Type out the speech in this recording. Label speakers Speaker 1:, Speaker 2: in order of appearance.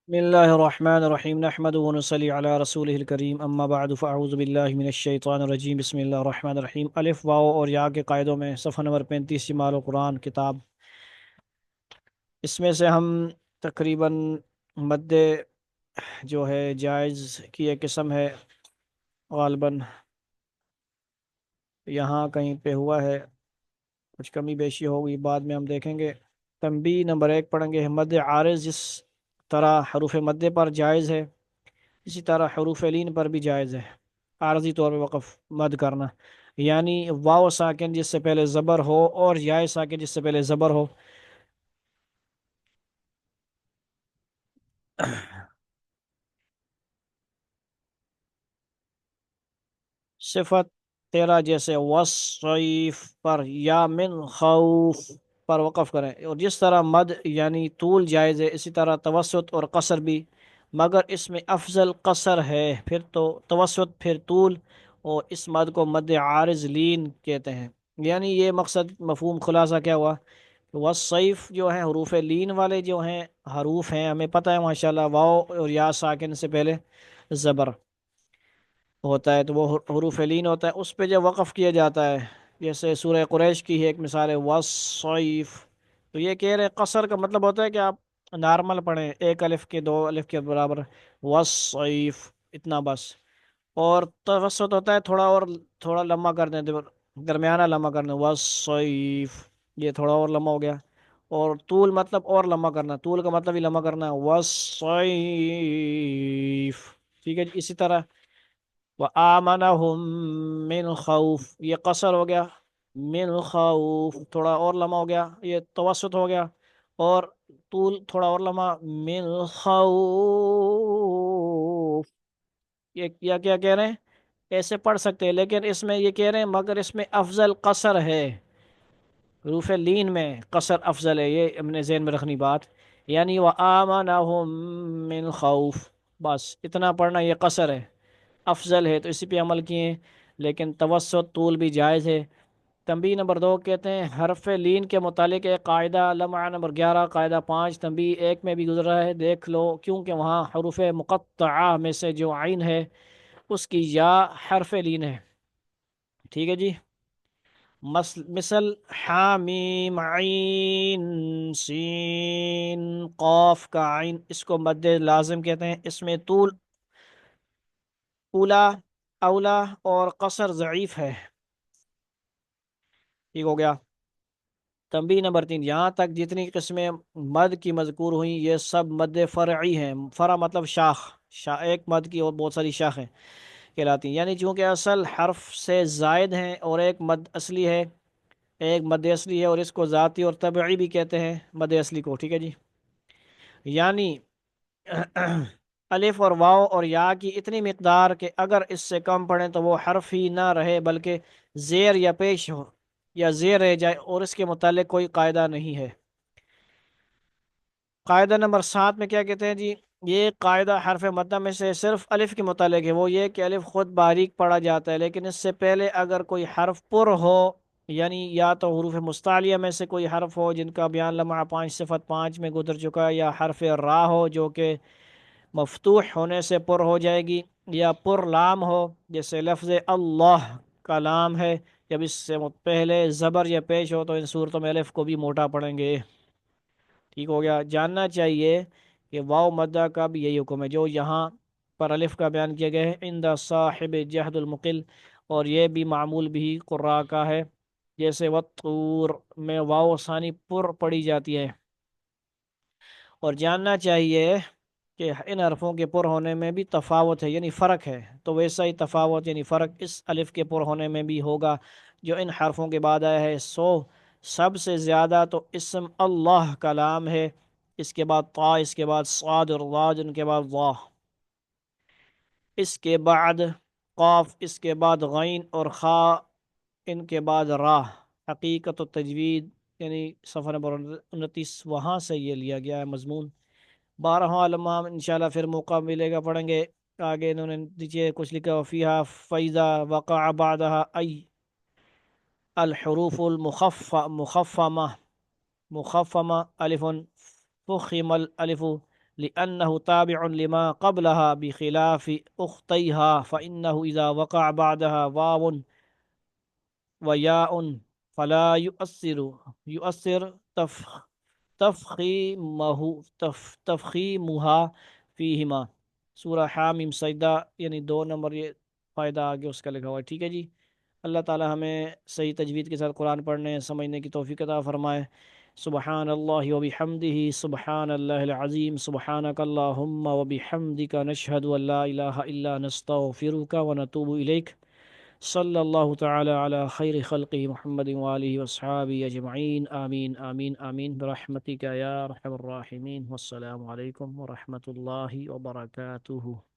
Speaker 1: बिस्मिल्लाहिर्रहमानिर्रहीम नहमदुहु व नसल्ली अला रसूलिहिल करीम अम्मा बअद फ़अऊज़ु बिल्लाहि मिनश शैतानिर रजीम बिस्मिल्लाहिर्रहमानिर्रहीम अलिफ वाव और या के कायदों में सफ़ा नंबर 35 सिमाल कुरान किताब। इसमें से हम तकरीबन मद्दे जो है जायज़ की एक किस्म है, ग़ालिबन यहाँ कहीं पे हुआ है, कुछ कमी बेशी होगी बाद में हम देखेंगे। तंबी नंबर 1 पढ़ेंगे। मद आरिज़ जिस तरह हरूफ मद्दे पर जायज़ है, इसी तरह हरूफ लीन पर भी जायज़ है आरज़ी तौर पे वक़फ़ मद करना, यानी वाव साकिन जिससे पहले ज़बर हो और याय साकिन जिससे पहले ज़बर हो। सिफत तेरा जैसे वसैफ पर या मिन खौफ पर वक़फ़ करें, और जिस तरह मद यानी तूल जायज़ है, इसी तरह तवसुत और कसर भी, मगर इसमें अफजल कसर है, फिर तो तवसुत फिर तूल, और इस मद को मद आरिज़ लीन कहते हैं। यानी ये मकसद मफहूम खुलासा क्या हुआ, वसैफ जो है हरूफ लीन वाले जो हैं हरूफ हैं, हमें पता है माशाल्लाह वाव और या साकिन से पहले ज़बर होता है, तो वो हरूफ लीन होता है, उस पे जब वक़फ़ किया जाता है, जैसे सूरह कुरैश की है एक मिसाल है वस्सैफ, तो ये कह रहे हैं कसर का मतलब होता है कि आप नॉर्मल पढ़ें, एक अलिफ के दो अलिफ के बराबर, वस्सैफ इतना बस। और तवसत होता है थोड़ा और, थोड़ा लम्बा कर दें, दरमियाना लम्बा करना, वस्सैफ ये थोड़ा और लम्बा हो गया। और तूल मतलब और लम्बा करना, तूल का मतलब ही लम्बा करना, वस्सैफ। ठीक है जी। इसी तरह व आमनहुम मिन खौफ, ये कसर हो गया, मिन खौफ थोड़ा और लम्बा हो गया, ये तवसत हो गया, और तूल थोड़ा और लम्बा, मिन खौफ। ये क्या क्या कह रहे हैं, ऐसे पढ़ सकते हैं, लेकिन इसमें ये कह रहे हैं मगर इसमें अफजल कसर है, रूफ लीन में कसर अफजल है, ये हमने ज़हन में रखनी बात। यानी व आमनहुम मिन खौफ, बस इतना पढ़ना, ये कसर है, अफजल है, तो इसी पे अमल किए, लेकिन तवस्सुत तूल भी जायज़ है। तंबी नंबर 2 कहते हैं हरफ लीन के मुतालिक एक कायदा, लम्हा नंबर 11 कायदा 5 तंबी 1 में भी गुजरा है, देख लो, क्योंकि वहाँ हरूफ मुक़त्तआ में से जो आइन है उसकी या हरफ लीन है। ठीक है जी। मिसल हामीम आइन सीन कॉफ का आइन, इसको मद्द लाजिम कहते हैं, इसमें तूल उला अवला और कसर ज़ईफ़ है। ठीक हो गया। तंबी नंबर 3, यहाँ तक जितनी किस्में मद की मज़कूर हुई ये सब मद फ़रई हैं, फ़रा मतलब शाख, एक मद की और बहुत सारी शाखें कहलाती हैं, यानी चूँकि असल हर्फ से ज़ायद हैं और एक मद असली है, एक मद असली है, और इसको ज़ाती और तबई भी कहते हैं मद असली को। ठीक है जी। यानी अलिफ और वाव और या की इतनी मिकदार कि अगर इससे कम पढ़ें तो वो हर्फ ही ना रहे बल्कि ज़ेर या पेश हो या ज़ेर रह जाए, और इसके मुतालिक कोई कायदा नहीं है। कायदा नंबर 7 में क्या कहते हैं जी, ये कायदा हरफ मद्दा में से सिर्फ अलिफ के मुतालिक है, वो ये कि अलिफ खुद बारीक पढ़ा जाता है, लेकिन इससे पहले अगर कोई हरफ पुर हो, यानी या तो हरूफ मुस्तालिया में से कोई हरफ हो जिनका बयान लम्हा 5 सिफत 5 में गुजर चुका है, या हरफ रा हो जो कि मफतूह होने से पुर हो जाएगी, या पुर लाम हो जैसे लफ्ज़ अल्लाह का लाम है, जब इससे पहले ज़बर या पेश हो तो इन सूरतों में अलिफ को भी मोटा पढ़ेंगे। ठीक हो गया। जानना चाहिए कि वाव मद्दा का भी यही हुक्म है जो यहाँ पर अलिफ का बयान किया गया है, इंदा साहिब जहदुल मुकिल, और ये भी मामूल भी कुर्रा का है, जैसे वत्तूर में वाव सानी पुर पढ़ी जाती है। और जानना चाहिए कि इन हरफों के पुर होने में भी तफावत है, यानी फ़र्क है, तो वैसा ही तफावत यानी फ़र्क इस अलिफ के पुर होने में भी होगा जो इन हरफों के बाद आया है। सबसे ज़्यादा तो इसम अल्लाह का लाम है, इसके बाद ता, इसके बाद साद और वाद, उनके बाद वाह, इसके बाद क़ाफ, इसके बाद गैन और खा, इनके बाद राह। हकीकत और तजवीद यानी सफ़र नंबर 29, वहाँ से ये लिया गया है मजमून। 12 आलमा इंशाल्लाह फिर मौका मिलेगा पढ़ेंगे आगे। इन्होंने नीचे कुछ लिखा, फ़ीहा फ़ैज़ा वक़अ बादहा आई अलहरूफुल मुखफ़मा, मुखफ़मा अलिफ़ुन फ़ुख़िमल अलिफ़ु لأنه تابع لما قبلها بخلاف أختيها فإنه إذا وقع بعدها واو وياء فلا يؤثر تفخیمها فیہما. سورہ حامیم سجدہ یعنی 2 نمبر یہ فائدہ آگے اس کا لکھا ہوا ہے. ٹھیک ہے جی. اللہ تعالی ہمیں صحیح تجوید کے ساتھ قرآن پڑھنے سمجھنے کی توفیق عطا فرمائے. سبحان اللہ وبحمدہ سبحان اللہ العظیم سبحانک اللہم وبحمدک نشہد ان لا الہ الا نستغفرک ونتوب الیک. صلی اللہ تعالی علی خیر خلقہ محمد وآلہ وصحابہ اجمعین آمین آمین آمین برحمتک یا ارحم الراحمین. والسلام علیکم ورحمۃ اللہ وبرکاتہ.